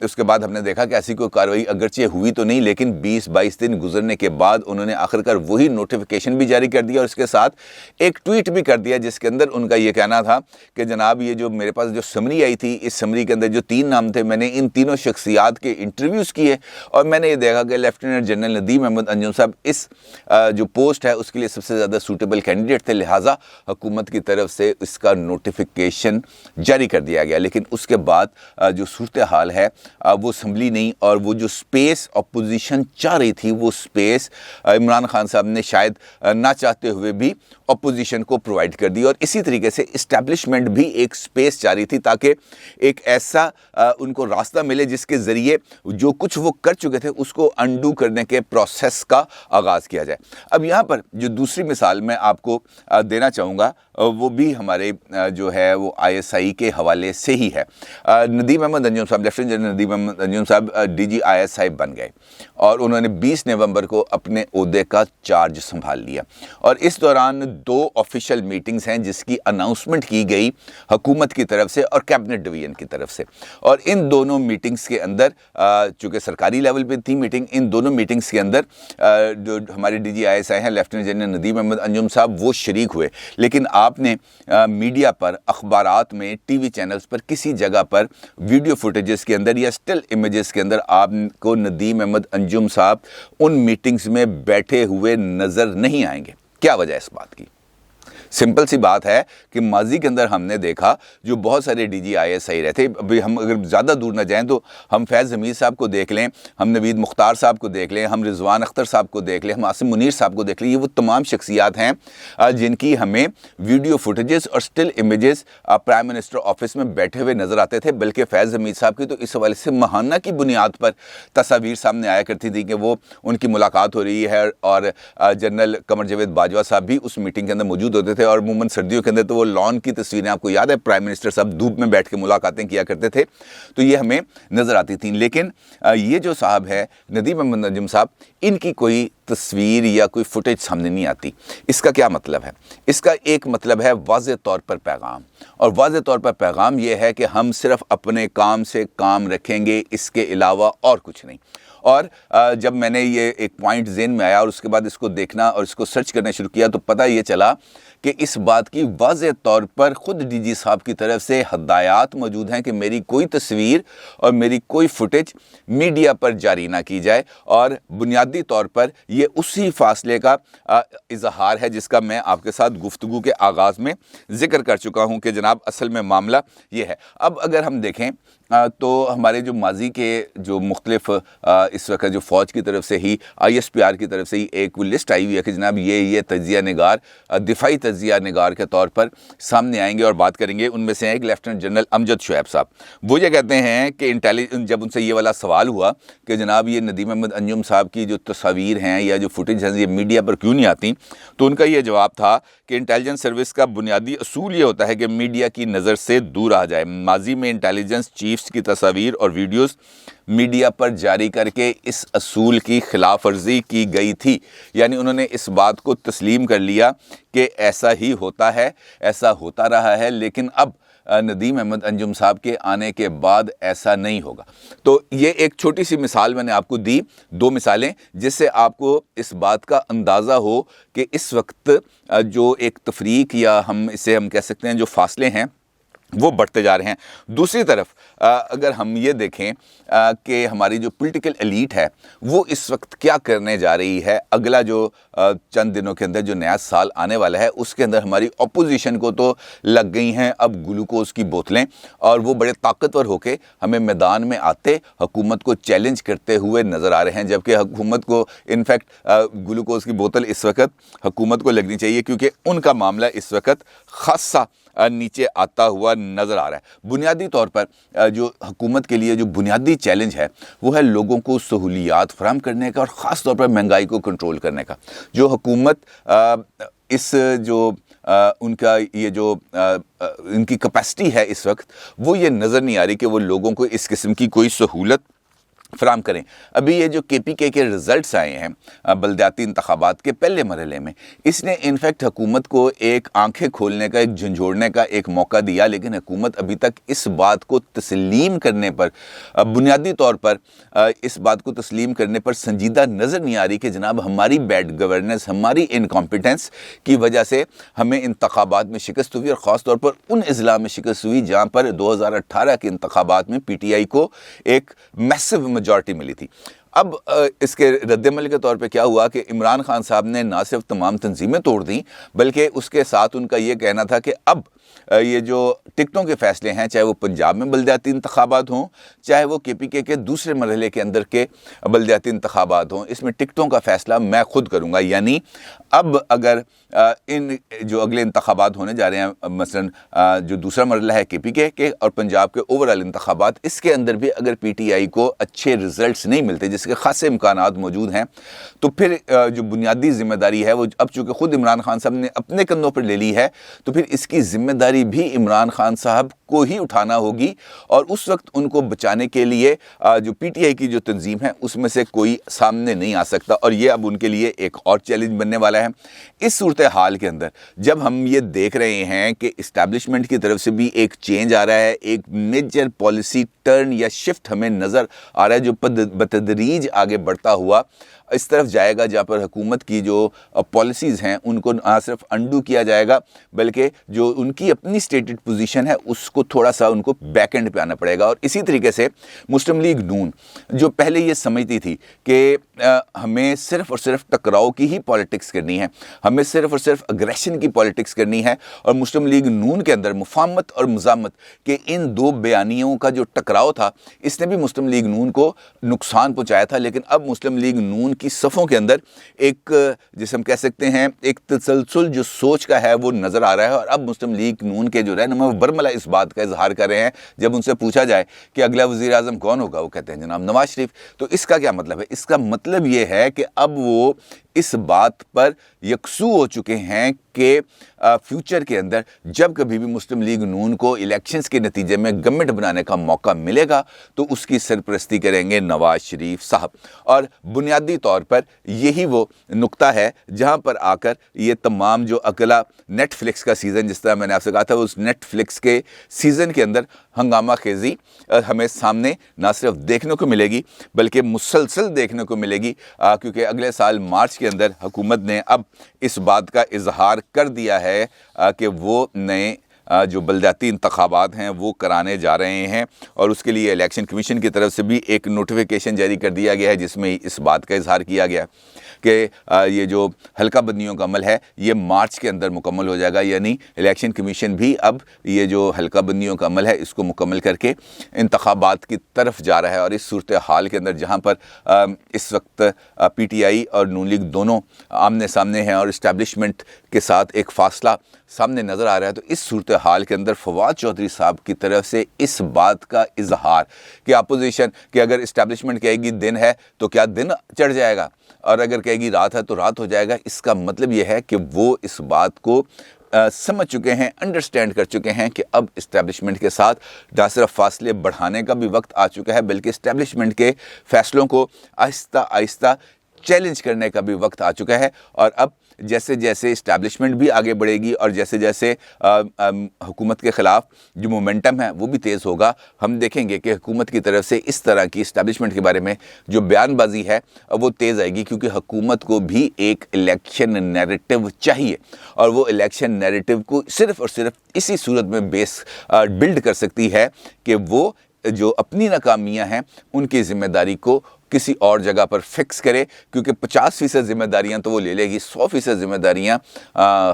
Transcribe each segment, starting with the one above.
اس کے بعد ہم نے دیکھا کہ ایسی کوئی کارروائی اگرچہ ہوئی تو نہیں، لیکن 20-22 دن گزرنے کے بعد انہوں نے آخرکار وہی نوٹیفیکیشن بھی جاری کر دیا اور اس کے ساتھ ایک ٹویٹ بھی کر دیا جس کے اندر ان کا یہ کہنا تھا کہ جناب یہ جو میرے پاس جو سمری آئی تھی، اس سمری کے اندر جو 3 نام تھے، میں نے ان تینوں شخصیات کے انٹرویوز کیے اور میں نے یہ دیکھا کہ لیفٹیننٹ جنرل ندیم احمد انجم صاحب اس جو پوسٹ ہے اس کے لیے سب سے زیادہ سوٹیبل کینڈیڈیٹ تھے، لہٰذا حکومت کی طرف سے اس کا نوٹیفیکیشن جاری کر دیا گیا۔ لیکن اس کے بعد جو صورتحال ہے وہ سنبھلی نہیں اور وہ جو سپیس اپوزیشن چاہ رہی تھی وہ سپیس عمران خان صاحب نے شاید نہ چاہتے ہوئے بھی اپوزیشن کو پرووائڈ کر دی، اور اسی طریقے سے اسٹیبلشمنٹ بھی ایک سپیس چاہ رہی تھی تاکہ ایک ایسا ان کو راستہ ملے جس کے ذریعے جو کچھ وہ کر چکے تھے اس کو انڈو کرنے کے پروسیس کا آغاز کیا جائے۔ اب یہاں پر جو دوسری مثال میں آپ کو دینا چاہوں گا وہ بھی ہمارے جو ہے وہ ISI کے حوالے سے ہی ہے۔ ندیم احمد انجم صاحب، لیفٹیننٹ جنرل ندیم احمد انجم صاحب DG ISI بن گئے اور انہوں نے 20 نومبر کو اپنے عہدے کا چارج سنبھال لیا، اور اس دوران 2 آفیشیل میٹنگز ہیں جس کی اناؤنسمنٹ کی گئی حکومت کی طرف سے اور کیبنٹ ڈویژن کی طرف سے، اور ان دونوں میٹنگز کے اندر چونکہ سرکاری لیول پہ تھی میٹنگ، ان دونوں میٹنگز کے اندر جو ہمارے DG ISI ہیں لیفٹیننٹ جنرل ندیم احمد انجم صاحب وہ شریک ہوئے، لیکن آپ نے میڈیا پر، اخبارات میں، ٹی وی چینلز پر کسی جگہ پر ویڈیو فوٹیجز کے اندر یا سٹل امیجز کے اندر آپ کو ندیم احمد انجم صاحب ان میٹنگز میں بیٹھے ہوئے نظر نہیں آئیں گے۔ کیا وجہ ہے اس بات کی؟ سمپل سی بات ہے کہ ماضی کے اندر ہم نے دیکھا جو بہت سارے DG ISI رہتے، ابھی ہم اگر زیادہ دور نہ جائیں تو ہم فیض حمید صاحب کو دیکھ لیں، ہم نوید مختار صاحب کو دیکھ لیں، ہم رضوان اختر صاحب کو دیکھ لیں، ہم عاصم منیر صاحب کو دیکھ لیں، یہ وہ تمام شخصیات ہیں جن کی ہمیں ویڈیو فوٹیجز اور still images prime minister office میں بیٹھے ہوئے نظر آتے تھے، بلکہ فیض حمید صاحب کی تو اس حوالے سے ماہانہ کی بنیاد پر تصاویر سامنے آیا کرتی تھی کہ وہ ان کی ملاقات ہو رہی ہے، اور جنرل قمر جاوید باجوہ صاحب بھی اس میٹنگ کے اندر موجود ہوتے تھے، اور عموماً سردیوں کے اندر تو وہ لان کی تصویریں آپ کو یاد ہے، پرائم منسٹر صاحب دھوپ میں بیٹھ کے ملاقاتیں کیا کرتے تھے، تو یہ ہمیں نظر آتی تھیں۔ لیکن یہ جو صاحب ہے ندیم احمد انجم صاحب، ان کی کوئی تصویر یا کوئی فوٹیج سامنے نہیں آتی۔ اس کا کیا مطلب ہے؟ اس کا ایک مطلب ہے واضح طور پر پیغام، اور واضح طور پر پیغام یہ ہے کہ ہم صرف اپنے کام سے کام رکھیں گے، اس کے علاوہ اور کچھ نہیں۔ اور جب میں نے یہ ایک پوائنٹ ذہن میں آیا اور اس کے بعد اس کو دیکھنا اور اس کو سرچ کرنا شروع کیا تو پتہ یہ چلا کہ اس بات کی واضح طور پر خود DG صاحب کی طرف سے ہدایات موجود ہیں کہ میری کوئی تصویر اور میری کوئی فوٹیج میڈیا پر جاری نہ کی جائے، اور بنیادی طور پر یہ اسی فاصلے کا اظہار ہے جس کا میں آپ کے ساتھ گفتگو کے آغاز میں ذکر کر چکا ہوں کہ جناب اصل میں معاملہ یہ ہے۔ اب اگر ہم دیکھیں تو ہمارے جو ماضی کے جو مختلف اس وقت جو فوج کی طرف سے ہی ISPR کی طرف سے ہی ایک لسٹ آئی ہوئی ہے کہ جناب یہ تجزیہ نگار، دفاعی تجزیہ نگار کے طور پر سامنے آئیں گے اور بات کریں گے۔ ان میں سے ایک لیفٹیننٹ جنرل امجد شعیب صاحب، وہ یہ کہتے ہیں کہ جب ان سے یہ والا سوال ہوا کہ جناب یہ ندیم احمد انجم صاحب کی جو تصاویر ہیں یا جو فوٹیج ہیں یہ میڈیا پر کیوں نہیں آتی، تو ان کا یہ جواب تھا کہ انٹیلیجنس سروس کا بنیادی اصول یہ ہوتا ہے کہ میڈیا کی نظر سے دور رہا جائے۔ ماضی میں انٹیلیجنس چیفز کی تصاویر اور ویڈیوز میڈیا پر جاری کر کے اس اصول کی خلاف ورزی کی گئی تھی، یعنی انہوں نے اس بات کو تسلیم کر لیا کہ ایسا ہی ہوتا ہے، ایسا ہوتا رہا ہے، لیکن اب ندیم احمد انجم صاحب کے آنے کے بعد ایسا نہیں ہوگا۔ تو یہ ایک چھوٹی سی مثال میں نے آپ کو دی، 2 مثالیں جس سے آپ کو اس بات کا اندازہ ہو کہ اس وقت جو ایک تفریق یا ہم کہہ سکتے ہیں جو فاصلے ہیں وہ بڑھتے جا رہے ہیں۔ دوسری طرف اگر ہم یہ دیکھیں کہ ہماری جو پولیٹیکل ایلیٹ ہے وہ اس وقت کیا کرنے جا رہی ہے، اگلا جو چند دنوں کے اندر جو نیا سال آنے والا ہے اس کے اندر ہماری اپوزیشن کو تو لگ گئی ہیں اب گلوکوز کی بوتلیں، اور وہ بڑے طاقتور ہو کے ہمیں میدان میں آتے حکومت کو چیلنج کرتے ہوئے نظر آ رہے ہیں، جبکہ حکومت کو انفیکٹ گلوکوز کی بوتل اس وقت حکومت کو لگنی چاہیے کیونکہ ان کا معاملہ اس وقت خاصا نیچے آتا ہوا نظر آ رہا ہے۔ بنیادی طور پر جو حکومت کے لیے جو بنیادی چیلنج ہے وہ ہے لوگوں کو سہولیات فراہم کرنے کا اور خاص طور پر مہنگائی کو کنٹرول کرنے کا۔ جو حکومت اس جو ان کا یہ جو ان کی کیپیسٹی ہے اس وقت وہ یہ نظر نہیں آ رہی کہ وہ لوگوں کو اس قسم کی کوئی سہولت فراہم کریں۔ ابھی یہ جو کے پی کے رزلٹس آئے ہیں بلدیاتی انتخابات کے پہلے مرحلے میں، اس نے انفیکٹ حکومت کو ایک آنکھیں کھولنے کا، ایک جھنجھوڑنے کا ایک موقع دیا، لیکن حکومت ابھی تک اس بات کو تسلیم کرنے پر، بنیادی طور پر اس بات کو تسلیم کرنے پر سنجیدہ نظر نہیں آ رہی کہ جناب ہماری بیڈ گورننس، ہماری انکمپیٹنس کی وجہ سے ہمیں انتخابات میں شکست ہوئی، اور خاص طور پر ان اضلاع میں شکست ہوئی جہاں پر 2018 کے انتخابات میں پی ٹی آئی کو ایک میسو میجورٹی ملی تھی۔ اب اس کے رد عمل کے طور پہ کیا ہوا کہ عمران خان صاحب نے نہ صرف تمام تنظیمیں توڑ دیں، بلکہ اس کے ساتھ ان کا یہ کہنا تھا کہ اب یہ جو ٹکٹوں کے فیصلے ہیں، چاہے وہ پنجاب میں بلدیاتی انتخابات ہوں، چاہے وہ کے پی کے دوسرے مرحلے کے اندر کے بلدیاتی انتخابات ہوں، اس میں ٹکٹوں کا فیصلہ میں خود کروں گا۔ یعنی اب اگر ان جو اگلے انتخابات ہونے جا رہے ہیں، مثلا جو دوسرا مرحلہ ہے کے پی کے اور پنجاب کے اوورال انتخابات، اس کے اندر بھی اگر پی ٹی آئی کو اچھے رزلٹس نہیں ملتے، جس کے خاصے امکانات موجود ہیں، تو پھر جو بنیادی ذمہ داری ہے وہ اب چونکہ خود عمران خان صاحب نے اپنے کندھوں پر لے لی ہے، تو پھر اس کی ذمہ داری بھی عمران خان صاحب کو ہی اٹھانا ہوگی، اور اس وقت ان کو بچانے کے لیے جو پی ٹی آئی کی جو تنظیم ہے اس میں سے کوئی سامنے نہیں آ سکتا، اور یہ اب ان کے لیے ایک اور چیلنج بننے والا ہے۔ اس صورتحال کے اندر جب ہم یہ دیکھ رہے ہیں کہ اسٹیبلشمنٹ کی طرف سے بھی ایک چینج آ رہا ہے، ایک میجر پالیسی ٹرن یا شفٹ ہمیں نظر آ رہا ہے جو بتدریج آگے بڑھتا ہوا اس طرف جائے گا، جہاں پر حکومت کی جو پالیسیز ہیں ان کو نہ صرف انڈو کیا جائے گا، بلکہ جو ان کی اپنی سٹیٹڈ پوزیشن ہے اس کو تھوڑا سا ان کو بیک اینڈ پہ آنا پڑے گا۔ اور اسی طریقے سے مسلم لیگ نون جو پہلے یہ سمجھتی تھی کہ ہمیں صرف اور صرف ٹکراؤ کی ہی پالیٹکس کرنی ہے، ہمیں صرف اور صرف اگریشن کی پالیٹکس کرنی ہے، اور مسلم لیگ نون کے اندر مفاہمت اور مزاحمت کے ان دو بیانیوں کا جو ٹکراؤ تھا، اس نے بھی مسلم لیگ نون کو نقصان پہنچایا تھا۔ لیکن اب مسلم لیگ نون کی صفوں کے اندر ایک جسے ہم کہہ سکتے ہیں ایک تسلسل جو سوچ کا ہے وہ نظر آ رہا ہے، اور اب مسلم لیگ نون کے جو رہنما برملا اس بات کا اظہار کر رہے ہیں، جب ان سے پوچھا جائے کہ اگلا وزیر اعظم کون ہوگا، وہ کہتے ہیں جناب نواز شریف۔ تو اس کا کیا مطلب ہے؟ اس کا مطلب یہ ہے کہ اب وہ اس بات پر یکسو ہو چکے ہیں کہ فیوچر کے اندر جب کبھی بھی مسلم لیگ نون کو الیکشنز کے نتیجے میں گورنمنٹ بنانے کا موقع ملے گا تو اس کی سرپرستی کریں گے نواز شریف صاحب۔ اور بنیادی طور پر یہی وہ نقطہ ہے جہاں پر آ کر یہ تمام جو اگلا نیٹ فلکس کا سیزن، جس طرح میں نے آپ سے کہا تھا، اس نیٹ فلکس کے سیزن کے اندر ہنگامہ خیزی ہمیں سامنے نہ صرف دیکھنے کو ملے گی بلکہ مسلسل دیکھنے کو ملے گی، کیونکہ اگلے سال مارچ کے اندر حکومت نے اب اس بات کا اظہار کر دیا ہے کہ وہ نئے جو بلدیاتی انتخابات ہیں وہ کرانے جا رہے ہیں، اور اس کے لیے الیکشن کمیشن کی طرف سے بھی ایک نوٹیفیکیشن جاری کر دیا گیا ہے جس میں اس بات کا اظہار کیا گیا کہ یہ جو حلقہ بندیوں کا عمل ہے یہ مارچ کے اندر مکمل ہو جائے گا۔ یعنی الیکشن کمیشن بھی اب یہ جو حلقہ بندیوں کا عمل ہے اس کو مکمل کر کے انتخابات کی طرف جا رہا ہے۔ اور اس صورتحال کے اندر جہاں پر اس وقت پی ٹی آئی اور نون لیگ دونوں آمنے سامنے ہیں اور اسٹیبلشمنٹ کے ساتھ ایک فاصلہ سامنے نظر آ رہا ہے، تو اس صورتحال کے اندر فواد چودھری صاحب کی طرف سے اس بات کا اظہار کہ اپوزیشن کہ اگر اسٹیبلشمنٹ کہے گی دن ہے تو کیا دن چڑھ جائے گا، اور اگر کہے گی رات ہے تو رات ہو جائے گا، اس کا مطلب یہ ہے کہ وہ اس بات کو سمجھ چکے ہیں، انڈرسٹینڈ کر چکے ہیں کہ اب اسٹیبلشمنٹ کے ساتھ نہ صرف فاصلے بڑھانے کا بھی وقت آ چکا ہے بلکہ اسٹیبلشمنٹ کے فیصلوں کو آہستہ آہستہ چیلنج کرنے کا بھی وقت آ چکا ہے۔ اور اب جیسے جیسے اسٹیبلشمنٹ بھی آگے بڑھے گی اور جیسے جیسے حکومت کے خلاف جو مومنٹم ہے وہ بھی تیز ہوگا، ہم دیکھیں گے کہ حکومت کی طرف سے اس طرح کی اسٹیبلشمنٹ کے بارے میں جو بیان بازی ہے وہ تیز آئے گی، کیونکہ حکومت کو بھی ایک الیکشن نیریٹو چاہیے، اور وہ الیکشن نیریٹو کو صرف اور صرف اسی صورت میں بیس بلڈ کر سکتی ہے کہ وہ جو اپنی ناکامیاں ہیں ان کی ذمہ داری کو کسی اور جگہ پر فکس کرے، کیونکہ 50% ذمہ داریاں تو وہ لے لے گی، 100% ذمہ داریاں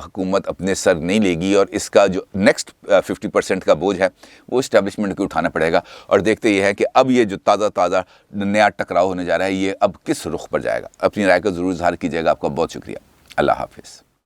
حکومت اپنے سر نہیں لے گی، اور اس کا جو نیکسٹ 50% کا بوجھ ہے وہ اسٹیبلشمنٹ کو اٹھانا پڑے گا۔ اور دیکھتے یہ ہے کہ اب یہ جو تازہ نیا ٹکراؤ ہونے جا رہا ہے یہ اب کس رخ پر جائے گا۔ اپنی رائے کو ضرور اظہار کیجیے گا۔ آپ کا بہت شکریہ۔ اللہ حافظ۔